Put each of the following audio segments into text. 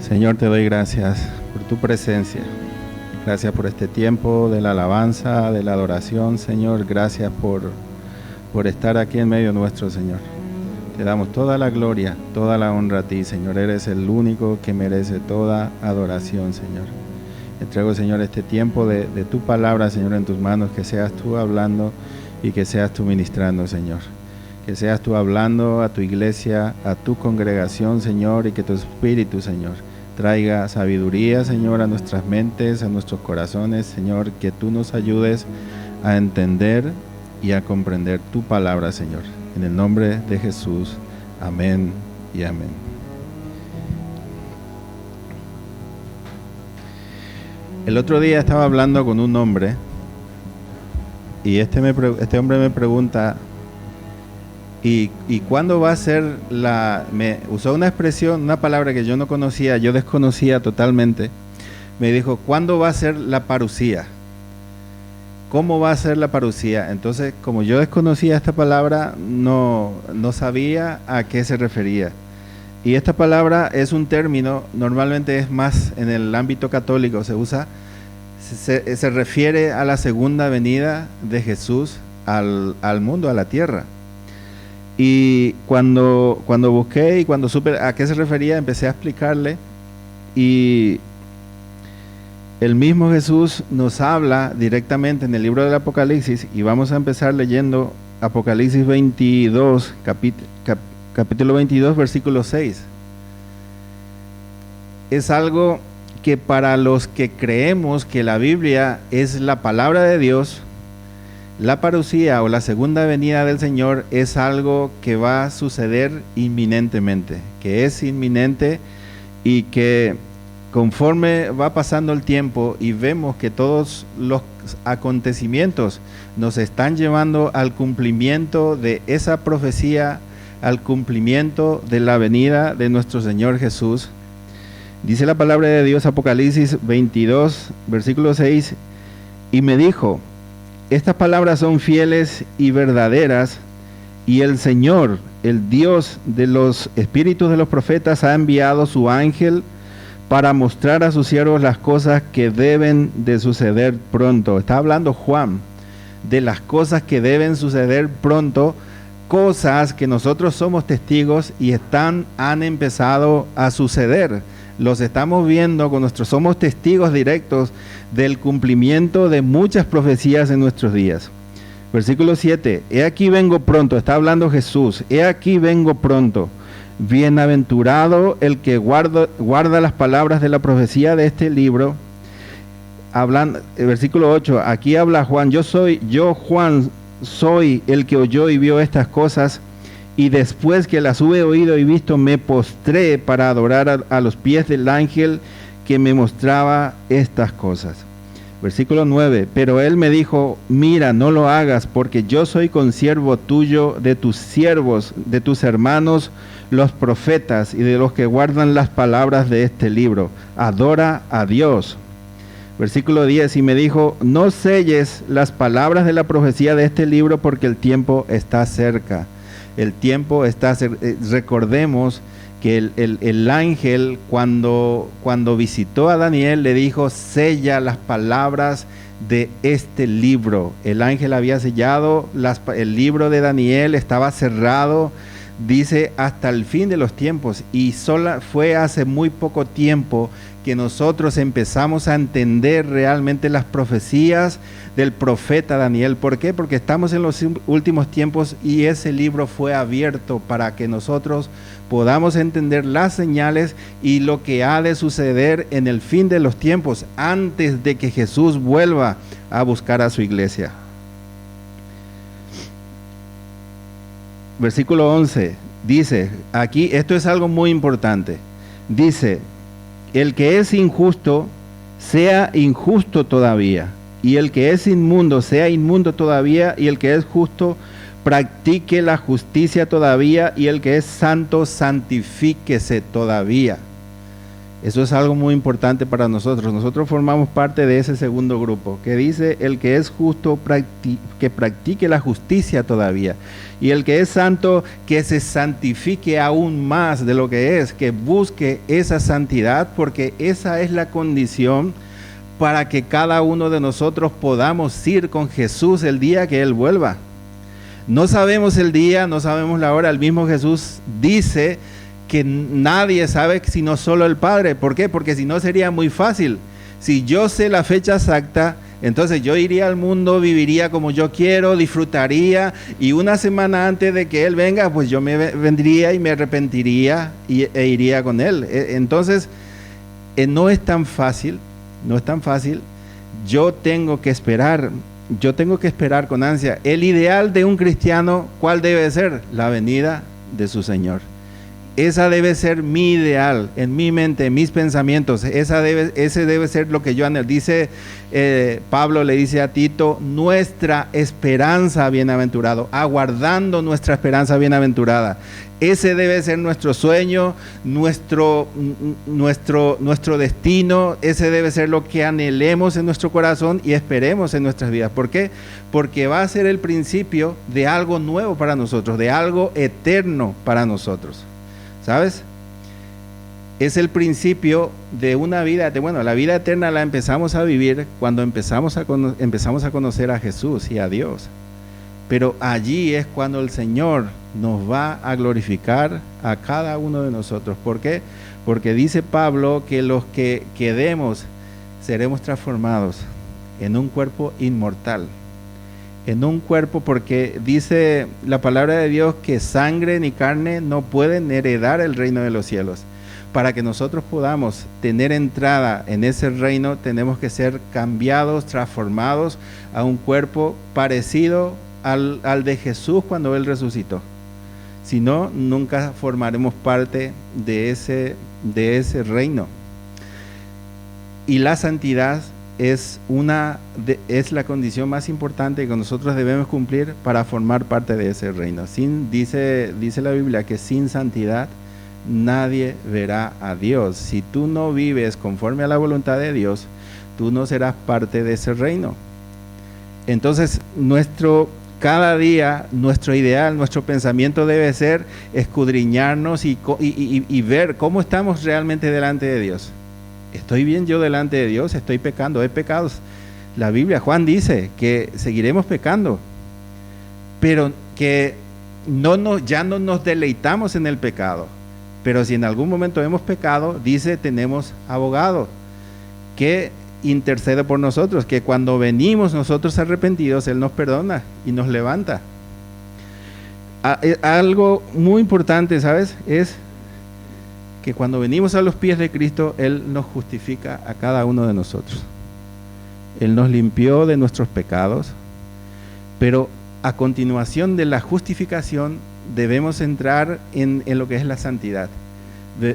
Señor, te doy gracias por tu presencia. Gracias por este tiempo de la alabanza, de la adoración, Señor. Gracias por estar aquí en medio nuestro, Señor. Te damos toda la gloria, toda la honra a ti, Señor. Eres el único que merece toda adoración, Señor. Entrego, Señor, este tiempo de tu palabra, Señor, en tus manos. Que seas tú hablando y que seas tú ministrando, Señor. Que seas tú hablando a tu iglesia, a tu congregación, Señor, y que tu Espíritu, Señor, traiga sabiduría, Señor, a nuestras mentes, a nuestros corazones, Señor, que tú nos ayudes a entender y a comprender tu palabra, Señor. En el nombre de Jesús, amén y amén. El otro día estaba hablando con un hombre y este hombre me pregunta, ¿y cuándo va a ser me usó una expresión, una palabra que yo no conocía, yo desconocía totalmente. Me dijo, ¿cuándo va a ser la parusía? ¿Cómo va a ser la parusía? Entonces, como yo desconocía esta palabra, no sabía a qué se refería. Y esta palabra es un término, normalmente es más en el ámbito católico, se usa, se refiere a la segunda venida de Jesús al mundo, a la tierra. Y cuando busqué y cuando supe a qué se refería, empecé a explicarle, y el mismo Jesús nos habla directamente en el libro del Apocalipsis, y vamos a empezar leyendo Apocalipsis 22, capítulo 22, versículo 6. Es algo que para los que creemos que la Biblia es la palabra de Dios, la parusía o la segunda venida del Señor es algo que va a suceder inminentemente, que es inminente, y que conforme va pasando el tiempo y vemos que todos los acontecimientos nos están llevando al cumplimiento de esa profecía, al cumplimiento de la venida de nuestro Señor Jesús. Dice la palabra de Dios, Apocalipsis 22, versículo 6, y me dijo, estas palabras son fieles y verdaderas, y el Señor, el Dios de los espíritus de los profetas, ha enviado su ángel para mostrar a sus siervos las cosas que deben de suceder pronto. Está hablando Juan de las cosas que deben suceder pronto, cosas que nosotros somos testigos y han empezado a suceder. Los estamos viendo somos testigos directos del cumplimiento de muchas profecías en nuestros días. Versículo 7, he aquí vengo pronto, está hablando Jesús, he aquí vengo pronto, bienaventurado el que guarda las palabras de la profecía de este libro. Versículo 8, aquí habla Juan, yo Juan soy el que oyó y vio estas cosas, y después que las hube oído y visto, me postré para adorar a los pies del ángel que me mostraba estas cosas. Versículo 9, pero él me dijo, mira, no lo hagas, porque yo soy consiervo tuyo, de tus siervos, de tus hermanos, los profetas, y de los que guardan las palabras de este libro. Adora a Dios. Versículo 10, y me dijo, no selles las palabras de la profecía de este libro, porque el tiempo está cerca. El tiempo está cerca. Recordemos que el ángel cuando visitó a Daniel le dijo, sella las palabras de este libro. El ángel había sellado el libro de Daniel, estaba cerrado, dice, hasta el fin de los tiempos, y fue hace muy poco tiempo que nosotros empezamos a entender realmente las profecías del profeta Daniel. ¿Por qué? Porque estamos en los últimos tiempos y ese libro fue abierto para que nosotros podamos entender las señales y lo que ha de suceder en el fin de los tiempos, antes de que Jesús vuelva a buscar a su iglesia. Versículo 11 dice, aquí esto es algo muy importante, dice, el que es injusto sea injusto todavía, y el que es inmundo sea inmundo todavía, y el que es justo practique la justicia todavía, y el que es santo santifíquese todavía. Eso es algo muy importante para nosotros. Nosotros formamos parte de ese segundo grupo, que dice: el que es justo, que practique la justicia todavía. Y el que es santo, que se santifique aún más de lo que es, que busque esa santidad, porque esa es la condición para que cada uno de nosotros podamos ir con Jesús el día que Él vuelva. No sabemos el día, no sabemos la hora. El mismo Jesús dice que nadie sabe sino solo el Padre. ¿Por qué? Porque si no sería muy fácil. Si yo sé la fecha exacta, entonces yo iría al mundo, viviría como yo quiero, disfrutaría, y una semana antes de que Él venga, pues yo me vendría y me arrepentiría e iría con Él. Entonces, no es tan fácil, no es tan fácil. Yo tengo que esperar con ansia. El ideal de un cristiano, ¿cuál debe ser? La venida de su Señor. Esa debe ser mi ideal, en mi mente, en mis pensamientos. Ese debe ser lo que yo anhelo. Dice Pablo, le dice a Tito: nuestra esperanza bienaventurado, aguardando nuestra esperanza bienaventurada. Ese debe ser nuestro sueño, nuestro destino. Ese debe ser lo que anhelemos en nuestro corazón y esperemos en nuestras vidas. ¿Por qué? Porque va a ser el principio de algo nuevo para nosotros, de algo eterno para nosotros. ¿Sabes? Es el principio de una vida. Bueno, la vida eterna la empezamos a vivir cuando empezamos a conocer a Jesús y a Dios. Pero allí es cuando el Señor nos va a glorificar a cada uno de nosotros. ¿Por qué? Porque dice Pablo que los que quedemos seremos transformados en un cuerpo inmortal. En un cuerpo, porque dice la palabra de Dios que sangre ni carne no pueden heredar el reino de los cielos. Para que nosotros podamos tener entrada en ese reino, tenemos que ser cambiados, transformados a un cuerpo parecido al de Jesús cuando Él resucitó. Si no, nunca formaremos parte de ese reino. Y la santidad es la condición más importante que nosotros debemos cumplir para formar parte de ese reino. Dice la Biblia que sin santidad nadie verá a Dios. Si tú no vives conforme a la voluntad de Dios, tú no serás parte de ese reino. Entonces, cada día, nuestro ideal, nuestro pensamiento debe ser escudriñarnos y ver cómo estamos realmente delante de Dios. ¿Estoy bien yo delante de Dios? ¿Estoy pecando? ¿He pecado? La Biblia, Juan dice que seguiremos pecando, pero que ya no nos deleitamos en el pecado. Pero si en algún momento hemos pecado, dice, tenemos abogado que intercede por nosotros, que cuando venimos nosotros arrepentidos, Él nos perdona y nos levanta. Algo muy importante, ¿sabes? Es que cuando venimos a los pies de Cristo, Él nos justifica a cada uno de nosotros. Él nos limpió de nuestros pecados, pero a continuación de la justificación debemos entrar en lo que es la santidad.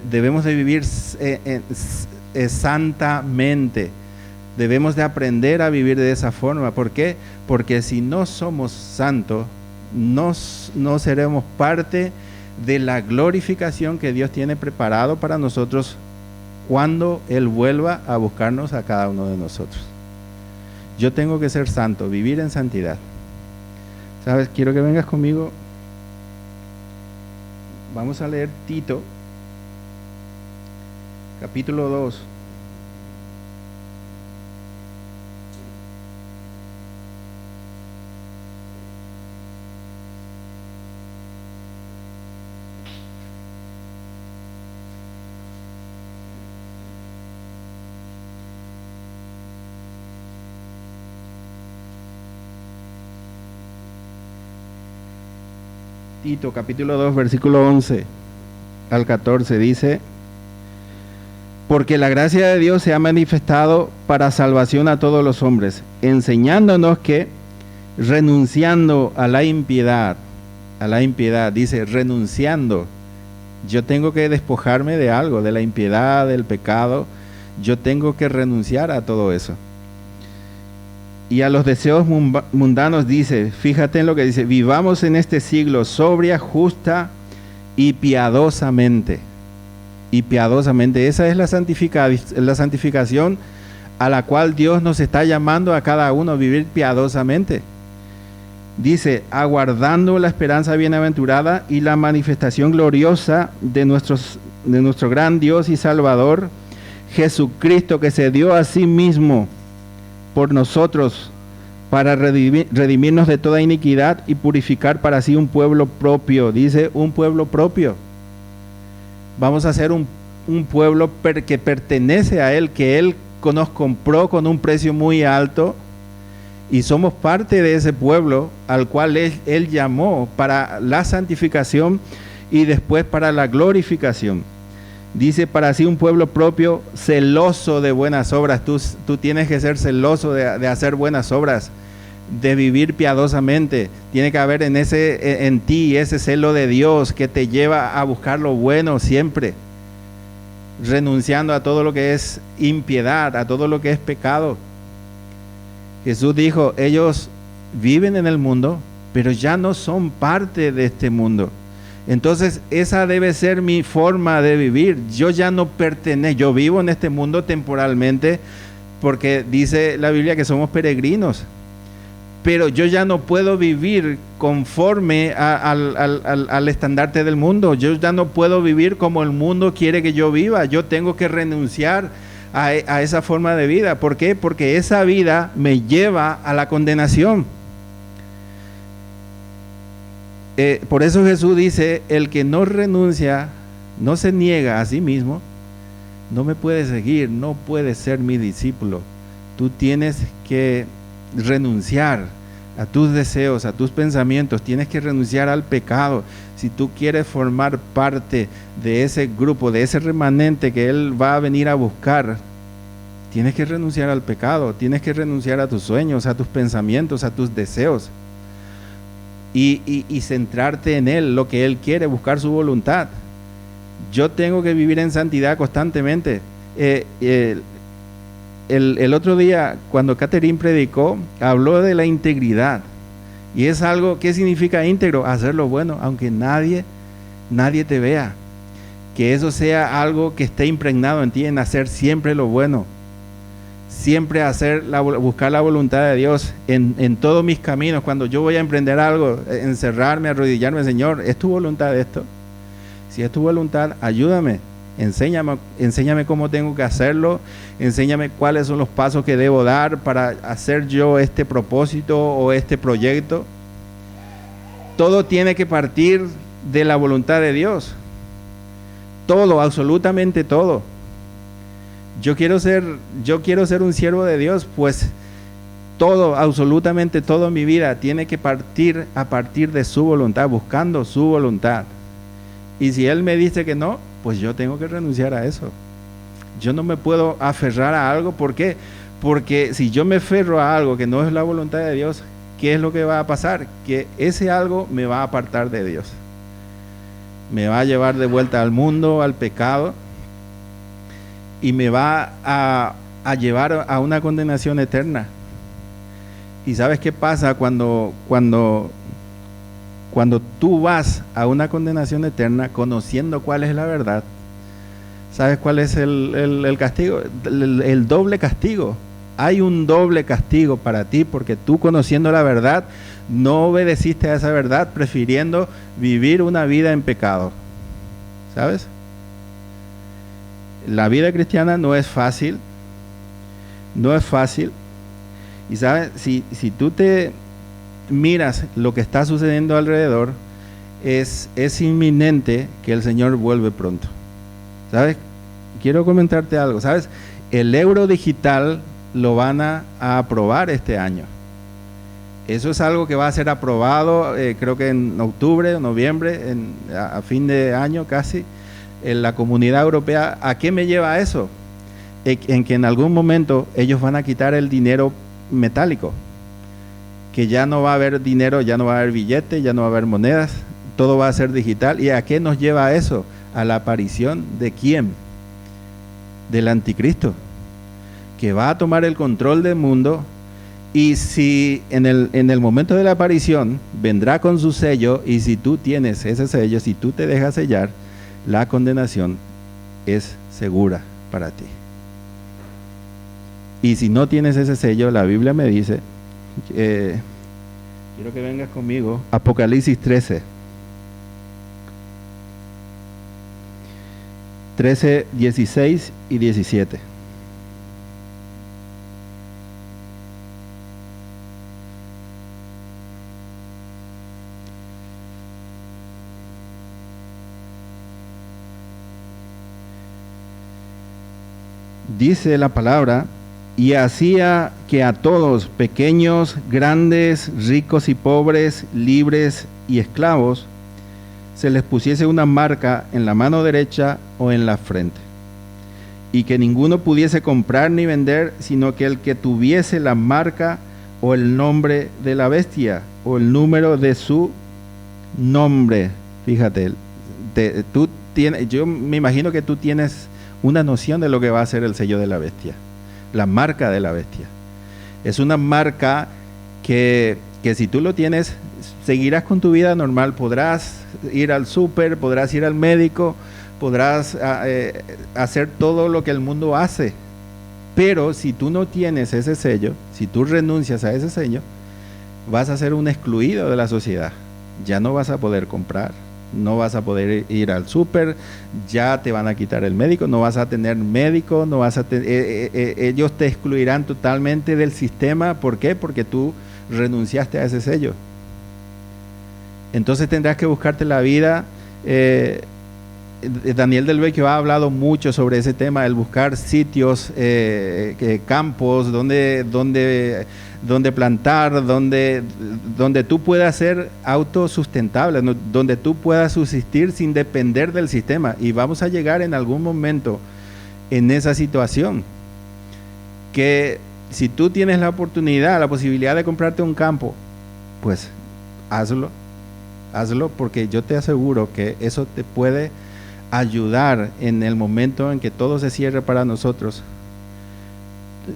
Debemos de vivir santamente. Debemos de aprender a vivir de esa forma. ¿Por qué? Porque si no somos santos, no seremos parte de la glorificación que Dios tiene preparado para nosotros cuando Él vuelva a buscarnos a cada uno de nosotros. Yo tengo que ser santo, vivir en santidad. ¿Sabes? Quiero que vengas conmigo. Vamos a leer Tito, capítulo 2. Tito, capítulo 2, versículo 11 al 14, dice: porque la gracia de Dios se ha manifestado para salvación a todos los hombres, enseñándonos que, renunciando a la impiedad, dice, renunciando, yo tengo que despojarme de algo, de la impiedad, del pecado, yo tengo que renunciar a todo eso. Y a los deseos mundanos dice, fíjate en lo que dice, vivamos en este siglo sobria, justa y piadosamente. y piadosamente. Esa es la santificación a la cual Dios nos está llamando a cada uno a vivir piadosamente. Dice, aguardando la esperanza bienaventurada y la manifestación gloriosa de nuestro gran Dios y Salvador, Jesucristo, que se dio a sí mismo por nosotros para redimirnos de toda iniquidad y purificar para sí un pueblo propio. Dice, un pueblo propio. Vamos a ser un pueblo que pertenece a Él, que Él nos compró con un precio muy alto, y somos parte de ese pueblo al cual Él llamó para la santificación y después para la glorificación. Dice, para sí un pueblo propio, celoso de buenas obras. Tú tienes que ser celoso de hacer buenas obras, de vivir piadosamente. Tiene que haber en ti ese celo de Dios que te lleva a buscar lo bueno siempre, renunciando a todo lo que es impiedad, a todo lo que es pecado. Jesús dijo, ellos viven en el mundo, pero ya no son parte de este mundo. Entonces esa debe ser mi forma de vivir. Yo ya no pertenezco, yo vivo en este mundo temporalmente, porque dice la Biblia que somos peregrinos, pero yo ya no puedo vivir conforme al estandarte del mundo. Yo ya no puedo vivir como el mundo quiere que yo viva. Yo tengo que renunciar a esa forma de vida. ¿Por qué? Porque esa vida me lleva a la condenación. Por eso Jesús dice, el que no renuncia, no se niega a sí mismo, no me puede seguir, no puede ser mi discípulo. Tú tienes que renunciar a tus deseos, a tus pensamientos, tienes que renunciar al pecado. Si tú quieres formar parte de ese grupo, de ese remanente que Él va a venir a buscar, tienes que renunciar al pecado, tienes que renunciar a tus sueños, a tus pensamientos, a tus deseos, y centrarte en Él, lo que Él quiere, buscar su voluntad. Yo tengo que vivir en santidad constantemente. El otro día, cuando Catherine predicó, habló de la integridad. Y es algo, ¿qué significa íntegro? Hacer lo bueno, aunque nadie te vea. Que eso sea algo que esté impregnado en ti, en hacer siempre lo bueno. Siempre buscar la voluntad de Dios en todos mis caminos. Cuando yo voy a emprender algo, encerrarme, arrodillarme, Señor, ¿es tu voluntad esto? Si es tu voluntad, ayúdame. Enséñame cómo tengo que hacerlo, enséñame cuáles son los pasos que debo dar para hacer yo este propósito o este proyecto. Todo tiene que partir de la voluntad de Dios. Todo, absolutamente todo. Yo quiero ser un siervo de Dios, pues todo, absolutamente todo en mi vida tiene que partir a partir de su voluntad, buscando su voluntad. Y si Él me dice que no, pues yo tengo que renunciar a eso. Yo no me puedo aferrar a algo. ¿Por qué? Porque si yo me aferro a algo que no es la voluntad de Dios, ¿qué es lo que va a pasar? Que ese algo me va a apartar de Dios. Me va a llevar de vuelta al mundo, al pecado, y me va a llevar a una condenación eterna. ¿Y sabes qué pasa cuando tú vas a una condenación eterna conociendo cuál es la verdad? ¿Sabes cuál es el castigo? El doble castigo. Hay un doble castigo para ti porque tú, conociendo la verdad, no obedeciste a esa verdad, prefiriendo vivir una vida en pecado. ¿Sabes? La vida cristiana no es fácil. No es fácil. Y sabes, si tú te miras lo que está sucediendo alrededor, es inminente que el Señor vuelve pronto. ¿Sabes? Quiero comentarte algo. ¿Sabes? El euro digital lo van a aprobar este año. Eso es algo que va a ser aprobado, creo que en octubre o noviembre, a fin de año casi, en la Comunidad Europea. ¿A qué me lleva eso? En que en algún momento ellos van a quitar el dinero metálico, que ya no va a haber dinero, ya no va a haber billetes, ya no va a haber monedas, todo va a ser digital. ¿Y a qué nos lleva eso? A la aparición ¿de quién? Del anticristo, que va a tomar el control del mundo. Y si en el momento de la aparición vendrá con su sello, y si tú tienes ese sello, si tú te dejas sellar, la condenación es segura para ti. Y si no tienes ese sello, la Biblia me dice, quiero que vengas conmigo, Apocalipsis 13, 16 y 17. Dice la palabra: y hacía que a todos, pequeños, grandes, ricos y pobres, libres y esclavos, se les pusiese una marca en la mano derecha o en la frente, y que ninguno pudiese comprar ni vender, sino que el que tuviese la marca o el nombre de la bestia o el número de su nombre. Fíjate, yo me imagino que tú tienes una noción de lo que va a ser el sello de la bestia, la marca de la bestia. Es una marca que si tú lo tienes, seguirás con tu vida normal, podrás ir al súper, podrás ir al médico, podrás hacer todo lo que el mundo hace. Pero si tú no tienes ese sello, si tú renuncias a ese sello, vas a ser un excluido de la sociedad. Ya no vas a poder comprar, no vas a poder ir al súper, ya te van a quitar el médico, no vas a tener médico, no vas a ellos te excluirán totalmente del sistema. ¿Por qué? Porque tú renunciaste a ese sello. Entonces tendrás que buscarte la vida. Daniel Del Vecchio ha hablado mucho sobre ese tema, el buscar sitios, campos donde plantar, donde tú puedas ser autosustentable, donde tú puedas subsistir sin depender del sistema. Y vamos a llegar en algún momento en esa situación, que si tú tienes la oportunidad, la posibilidad de comprarte un campo, pues hazlo, porque yo te aseguro que eso te puede ayudar en el momento en que todo se cierre para nosotros,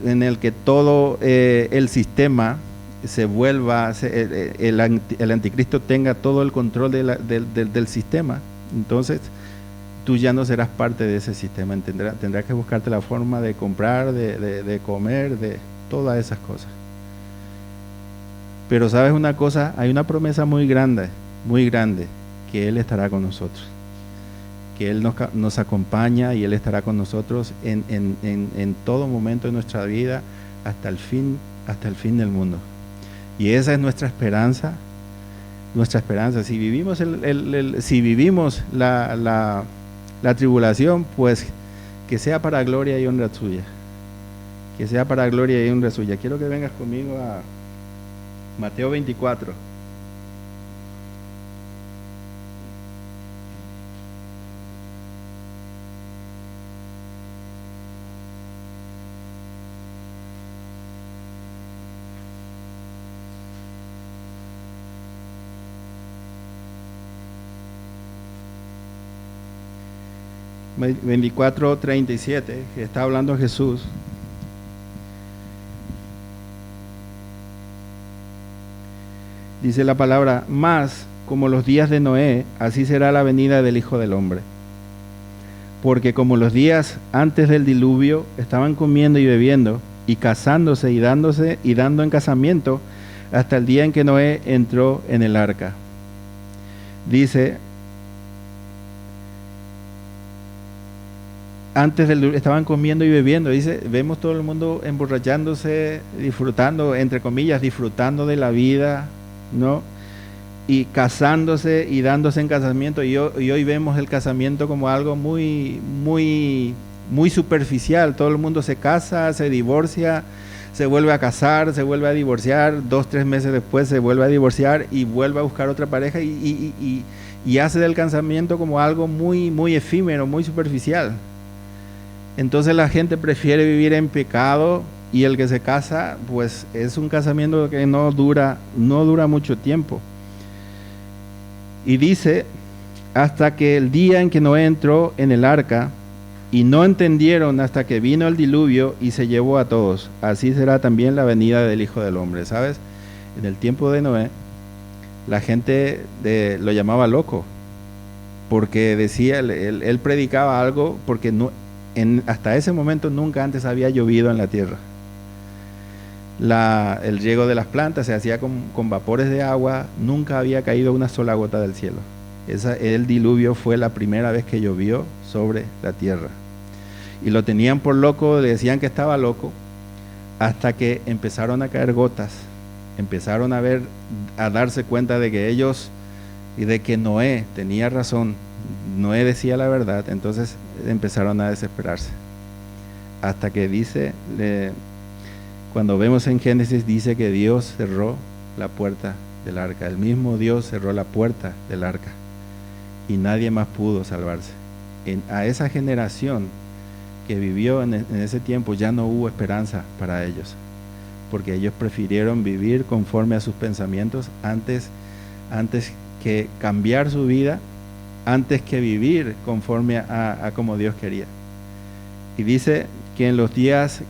en el que todo el sistema se vuelva, el anticristo tenga todo el control del sistema. Entonces tú ya no serás parte de ese sistema, tendrás que buscarte la forma de comprar, de comer, de todas esas cosas. Pero sabes una cosa, hay una promesa muy grande, que Él estará con nosotros, que Él nos acompaña, y Él estará con nosotros en todo momento de nuestra vida hasta el fin del mundo. Y esa es nuestra esperanza. Si vivimos la tribulación, pues que sea para gloria y honra suya. Quiero que vengas conmigo a Mateo 24. Mateo 24:37, que está hablando Jesús. Dice la palabra: más como los días de Noé, así será la venida del Hijo del Hombre. Porque como los días antes del diluvio, estaban comiendo y bebiendo, y casándose y dando en casamiento, hasta el día en que Noé entró en el arca. Dice, estaban comiendo y bebiendo. Dice, vemos todo el mundo emborrachándose, disfrutando, entre comillas, disfrutando de la vida, ¿no? Y casándose y dándose en casamiento. Y hoy vemos el casamiento como algo muy, muy, muy superficial. Todo el mundo se casa, se divorcia, se vuelve a casar, se vuelve a divorciar, 2-3 meses después se vuelve a divorciar y vuelve a buscar otra pareja, y hace del casamiento como algo muy, muy efímero, muy superficial. Entonces la gente prefiere vivir en pecado, y el que se casa, pues es un casamiento que no dura mucho tiempo. Y dice, hasta que el día en que Noé entró en el arca, y no entendieron hasta que vino el diluvio y se llevó a todos. Así será también la venida del Hijo del Hombre. ¿Sabes? En el tiempo de Noé, la gente lo llamaba loco. porque decía, él predicaba algo, porque no, hasta ese momento nunca antes había llovido en la tierra. El riego de las plantas se hacía con vapores de agua, nunca había caído una sola gota del cielo. El diluvio fue la primera vez que llovió sobre la tierra. Y lo tenían por loco, le decían que estaba loco, hasta que empezaron a caer gotas, empezaron a darse cuenta de que ellos, y de que Noé tenía razón, Noé decía la verdad, entonces empezaron a desesperarse. Hasta que dice, cuando vemos en Génesis, dice que Dios cerró la puerta del arca, el mismo Dios cerró la puerta del arca, y nadie más pudo salvarse. A esa generación que vivió en ese tiempo ya no hubo esperanza para ellos, porque ellos prefirieron vivir conforme a sus pensamientos antes que cambiar su vida, antes que vivir conforme a como Dios quería. Y dice que en los días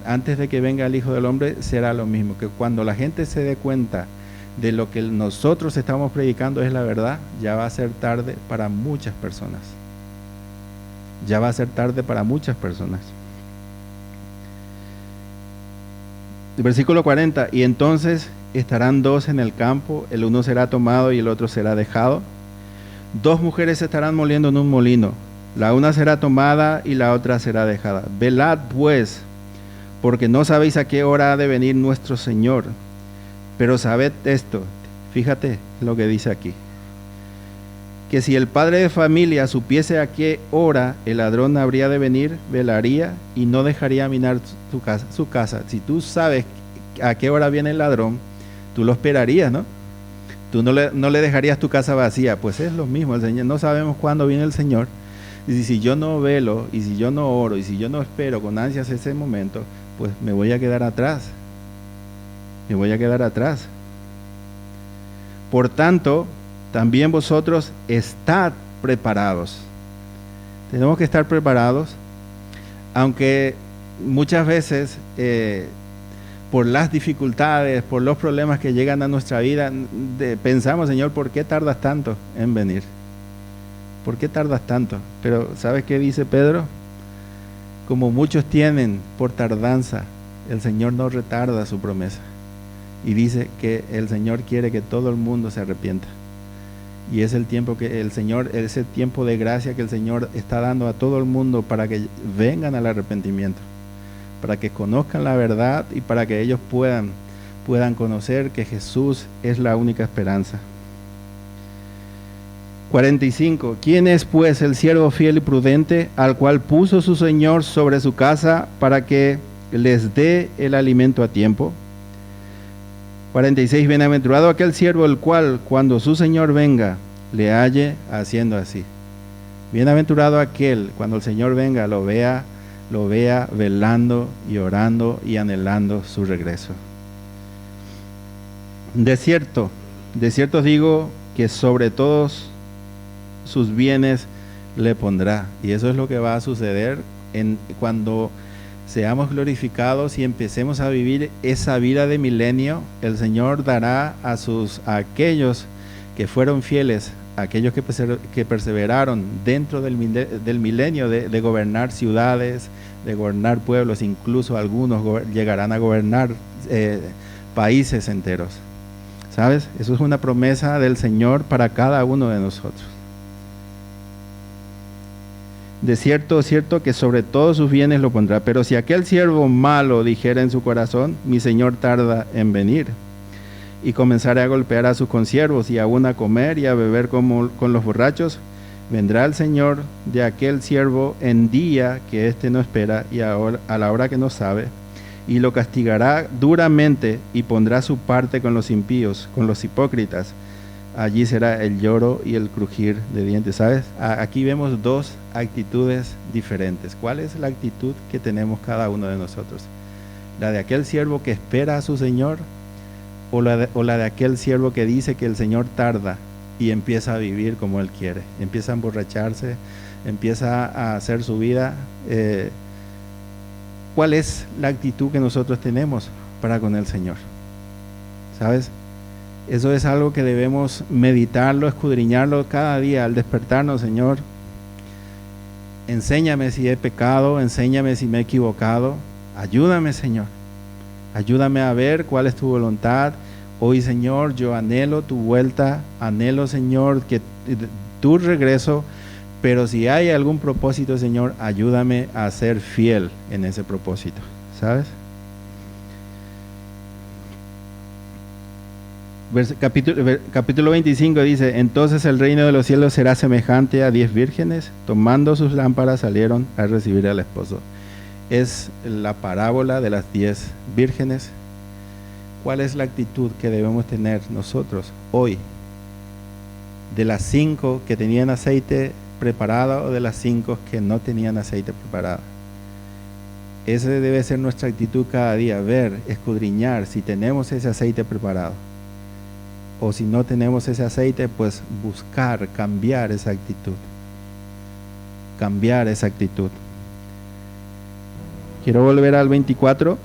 antes de que venga el Hijo del Hombre será lo mismo, que cuando la gente se dé cuenta de lo que nosotros estamos predicando es la verdad, ya va a ser tarde para muchas personas. Ya va a ser tarde para muchas personas. El versículo 40, y entonces estarán dos en el campo, el uno será tomado y el otro será dejado. Dos mujeres estarán moliendo en un molino, la una será tomada y la otra será dejada. Velad pues, porque no sabéis a qué hora ha de venir nuestro Señor. Pero sabed esto, fíjate lo que dice aquí, que si el padre de familia supiese a qué hora el ladrón habría de venir, velaría y no dejaría minar su casa. Si tú sabes a qué hora viene el ladrón, tú lo esperarías, ¿no? Tú no le dejarías tu casa vacía. Pues es lo mismo, el Señor, no sabemos cuándo viene el Señor. Y si yo no velo, y si yo no oro, y si yo no espero con ansias ese momento, pues me voy a quedar atrás. Me voy a quedar atrás. Por tanto, también vosotros estad preparados. Tenemos que estar preparados, aunque muchas veces por las dificultades, por los problemas que llegan a nuestra vida, pensamos, Señor, ¿por qué tardas tanto en venir? ¿Por qué tardas tanto? Pero ¿sabes qué dice Pedro? Como muchos tienen por tardanza, el Señor no retarda su promesa. Y dice que el Señor quiere que todo el mundo se arrepienta. Y es el tiempo que el Señor, ese tiempo de gracia que el Señor está dando a todo el mundo para que vengan al arrepentimiento, para que conozcan la verdad y para que ellos puedan conocer que Jesús es la única esperanza. 45. ¿Quién es pues el siervo fiel y prudente, al cual puso su Señor sobre su casa para que les dé el alimento a tiempo? 46. Bienaventurado aquel siervo el cual, cuando su Señor venga, le halle haciendo así. Bienaventurado aquel, cuando el Señor venga, lo vea velando y orando y anhelando su regreso. De cierto os digo que sobre todos sus bienes le pondrá. Y eso es lo que va a suceder cuando seamos glorificados y empecemos a vivir esa vida de milenio. El Señor dará a aquellos que fueron fieles, a aquellos que perseveraron dentro del milenio de gobernar ciudades, de gobernar pueblos, incluso algunos llegarán a gobernar países enteros. ¿Sabes? Eso es una promesa del Señor para cada uno de nosotros. De cierto es cierto que sobre todos sus bienes lo pondrá. Pero si aquel siervo malo dijera en su corazón, mi Señor tarda en venir, y comenzará a golpear a sus consiervos y aún a comer y a beber con los borrachos, vendrá el Señor de aquel siervo en día que éste no espera y a la hora que no sabe, y lo castigará duramente y pondrá su parte con los impíos, con los hipócritas. Allí será el lloro y el crujir de dientes. ¿Sabes? Aquí vemos dos actitudes diferentes. ¿Cuál es la actitud que tenemos cada uno de nosotros? ¿La de aquel siervo que espera a su Señor? ¿O la de aquel siervo que dice que el Señor tarda y empieza a vivir como Él quiere? Empieza a emborracharse, empieza a hacer su vida. ¿Cuál es la actitud que nosotros tenemos para con el Señor? ¿Sabes? Eso es algo que debemos meditarlo, escudriñarlo cada día al despertarnos, Señor. Enséñame si he pecado, enséñame si me he equivocado. Ayúdame, Señor. Ayúdame a ver cuál es tu voluntad. Hoy, Señor, yo anhelo tu vuelta, anhelo, Señor, que tu regreso, pero si hay algún propósito, Señor, ayúdame a ser fiel en ese propósito, ¿sabes? Capítulo 25 dice: entonces el reino de los cielos será semejante a 10 vírgenes, tomando sus lámparas salieron a recibir al esposo. Es la parábola de las 10 vírgenes. ¿Cuál es la actitud que debemos tener nosotros hoy? ¿De las 5 que tenían aceite preparado o de las 5 que no tenían aceite preparado? Esa debe ser nuestra actitud cada día, ver, escudriñar si tenemos ese aceite preparado. O si no tenemos ese aceite, pues buscar cambiar esa actitud. Cambiar esa actitud. Quiero volver al 24.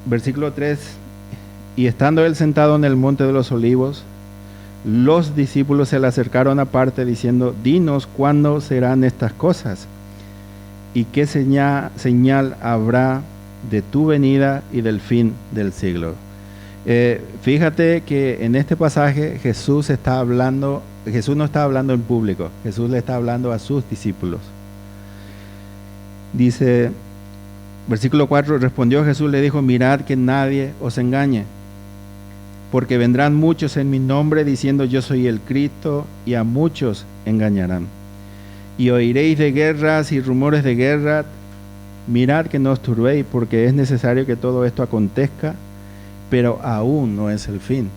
Versículo 3. Y estando él sentado en el monte de los olivos, los discípulos se le acercaron aparte diciendo: dinos cuándo serán estas cosas y qué señal habrá de tu venida y del fin del siglo. Fíjate que en este pasaje Jesús no está hablando en público, Jesús le está hablando a sus discípulos. Dice, versículo 4, respondió Jesús, le dijo: mirad que nadie os engañe, porque vendrán muchos en mi nombre diciendo yo soy el Cristo, y a muchos engañarán. Y oiréis de guerras y rumores de guerra. Mirad que no os turbéis, porque es necesario que todo esto acontezca, pero aún no es el fin.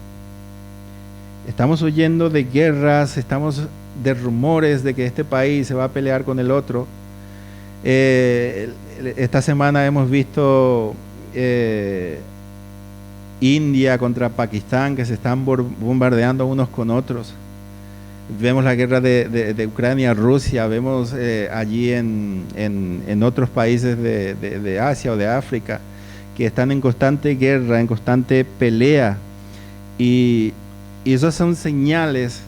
Estamos oyendo de guerras, estamos de rumores de que este país se va a pelear con el otro. Esta semana hemos visto India contra Pakistán, que se están bombardeando unos con otros. Vemos la guerra de Ucrania, Rusia, vemos allí en otros países de Asia o de África, que están en constante guerra, en constante pelea, y esas son señales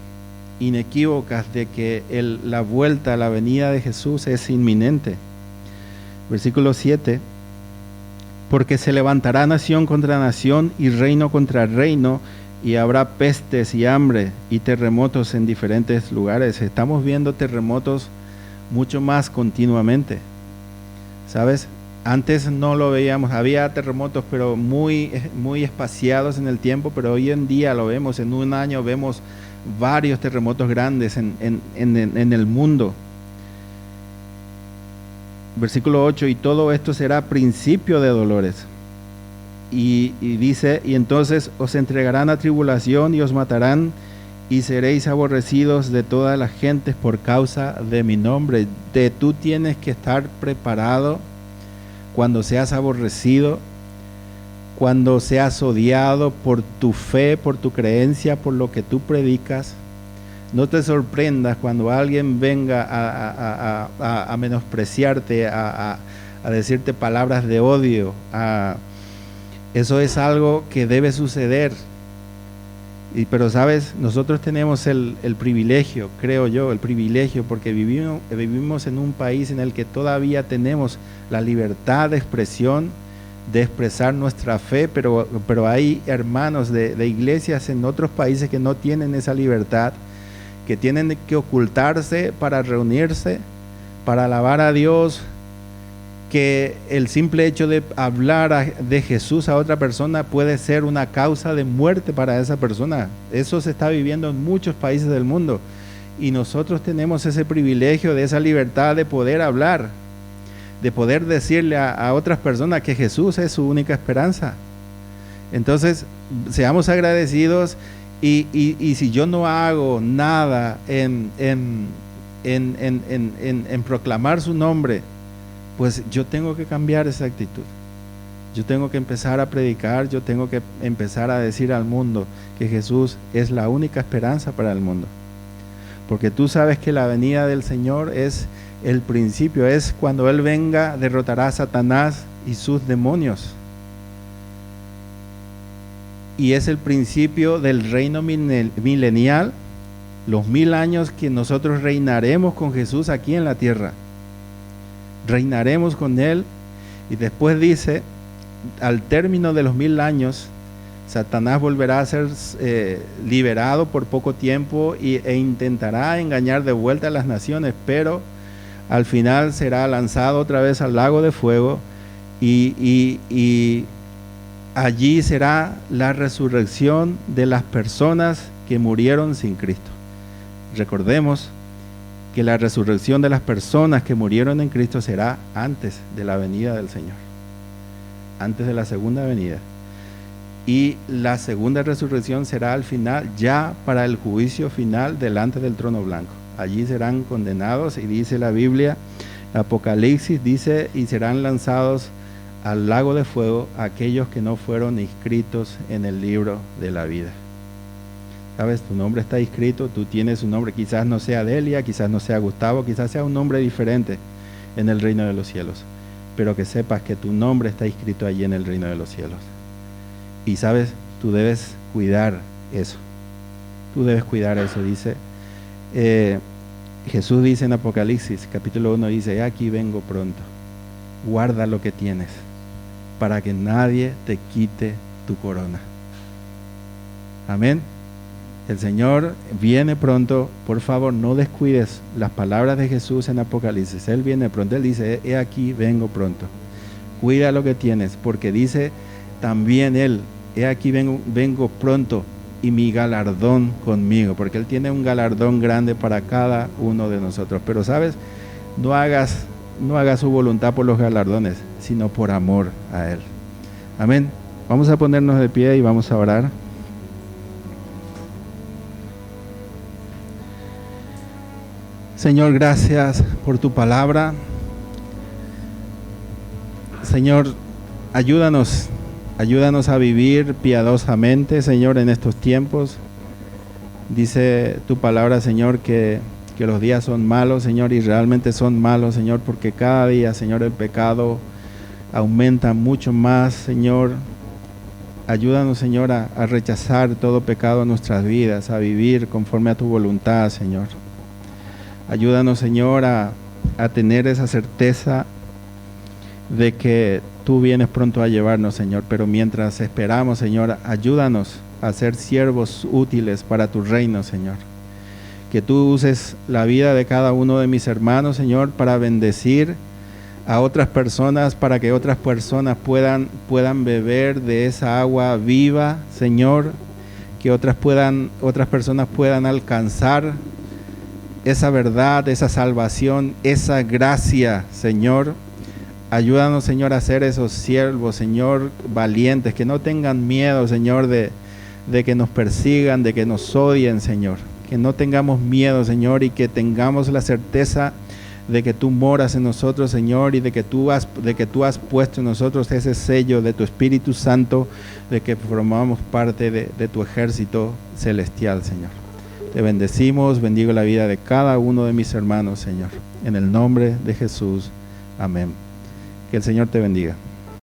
inequívocas de que la vuelta, la venida de Jesús es inminente. Versículo 7, porque se levantará nación contra nación y reino contra reino, y habrá pestes y hambre y terremotos en diferentes lugares. Estamos viendo terremotos mucho más continuamente, ¿sabes? Antes no lo veíamos, había terremotos pero muy espaciados en el tiempo, pero hoy en día lo vemos, en un año vemos varios terremotos grandes en el mundo. Versículo 8, y todo esto será principio de dolores. Y dice, y entonces os entregarán a tribulación y os matarán, y seréis aborrecidos de todas las gentes por causa de mi nombre. Tú tienes que estar preparado cuando seas aborrecido, cuando seas odiado por tu fe, por tu creencia, por lo que tú predicas. No te sorprendas cuando alguien venga a menospreciarte, a decirte palabras de odio. Eso es algo que debe suceder. Pero sabes, nosotros tenemos el privilegio, creo yo, el privilegio, porque vivimos en un país en el que todavía tenemos la libertad de expresión, de expresar nuestra fe, pero hay hermanos de iglesias en otros países que no tienen esa libertad, que tienen que ocultarse para reunirse, para alabar a Dios, que el simple hecho de hablar de Jesús a otra persona puede ser una causa de muerte para esa persona. Eso se está viviendo en muchos países del mundo, y nosotros tenemos ese privilegio de esa libertad de poder hablar, de poder decirle a otras personas que Jesús es su única esperanza. Entonces, seamos agradecidos, y si yo no hago nada en proclamar su nombre, pues yo tengo que cambiar esa actitud. Yo tengo que empezar a predicar, yo tengo que empezar a decir al mundo que Jesús es la única esperanza para el mundo. Porque tú sabes que la venida del Señor es el principio, es cuando Él venga, derrotará a Satanás y sus demonios. Y es el principio del reino milenial, los 1000 años que nosotros reinaremos con Jesús aquí en la tierra. Reinaremos con Él, y después dice, al término de los 1000 años, Satanás volverá a ser liberado por poco tiempo e intentará engañar de vuelta a las naciones, pero al final será lanzado otra vez al lago de fuego y allí será la resurrección de las personas que murieron sin Cristo. Recordemos que la resurrección de las personas que murieron en Cristo será antes de la venida del Señor, antes de la segunda venida. Y la segunda resurrección será al final, ya para el juicio final delante del trono blanco. Allí serán condenados, y dice la Biblia, Apocalipsis dice, y serán lanzados al lago de fuego aquellos que no fueron inscritos en el libro de la vida. Sabes, tu nombre está inscrito, tú tienes un nombre, quizás no sea Delia, quizás no sea Gustavo, quizás sea un nombre diferente en el reino de los cielos, pero que sepas que tu nombre está inscrito allí en el reino de los cielos. Y sabes, tú debes cuidar eso. Tú debes cuidar eso, dice. Jesús dice en Apocalipsis, capítulo 1, dice, aquí vengo pronto. Guarda lo que tienes, para que nadie te quite tu corona. Amén. El Señor viene pronto. Por favor, no descuides las palabras de Jesús en Apocalipsis. Él viene pronto. Él dice, he aquí vengo pronto. Cuida lo que tienes, porque dice también Él, he aquí vengo pronto, y mi galardón conmigo, porque Él tiene un galardón grande para cada uno de nosotros. Pero sabes, no hagas su voluntad por los galardones, sino por amor a Él. Amén. Vamos a ponernos de pie y vamos a orar. Señor, gracias por tu palabra. Señor, ayúdanos a vivir piadosamente, Señor, en estos tiempos. Dice tu palabra, Señor, que los días son malos, Señor, y realmente son malos, Señor, porque cada día, Señor, el pecado aumenta mucho más, Señor. Ayúdanos, Señor, a rechazar todo pecado en nuestras vidas, a vivir conforme a tu voluntad, Señor. Ayúdanos, Señor, a tener esa certeza de que tú vienes pronto a llevarnos, Señor, pero mientras esperamos, Señor, ayúdanos a ser siervos útiles para tu reino, Señor. Que tú uses la vida de cada uno de mis hermanos, Señor, para bendecir a otras personas, para que otras personas puedan beber de esa agua viva, Señor, que otras personas puedan alcanzar esa verdad, esa salvación, esa gracia, Señor. Ayúdanos, Señor, a ser esos siervos, Señor, valientes, que no tengan miedo, Señor, de que nos persigan, de que nos odien, Señor. Que no tengamos miedo, Señor, y que tengamos la certeza de que tú moras en nosotros, Señor, y de que tú has puesto en nosotros ese sello de tu Espíritu Santo, de que formamos parte de tu ejército celestial, Señor. Te bendecimos, bendigo la vida de cada uno de mis hermanos, Señor. En el nombre de Jesús. Amén. Que el Señor te bendiga.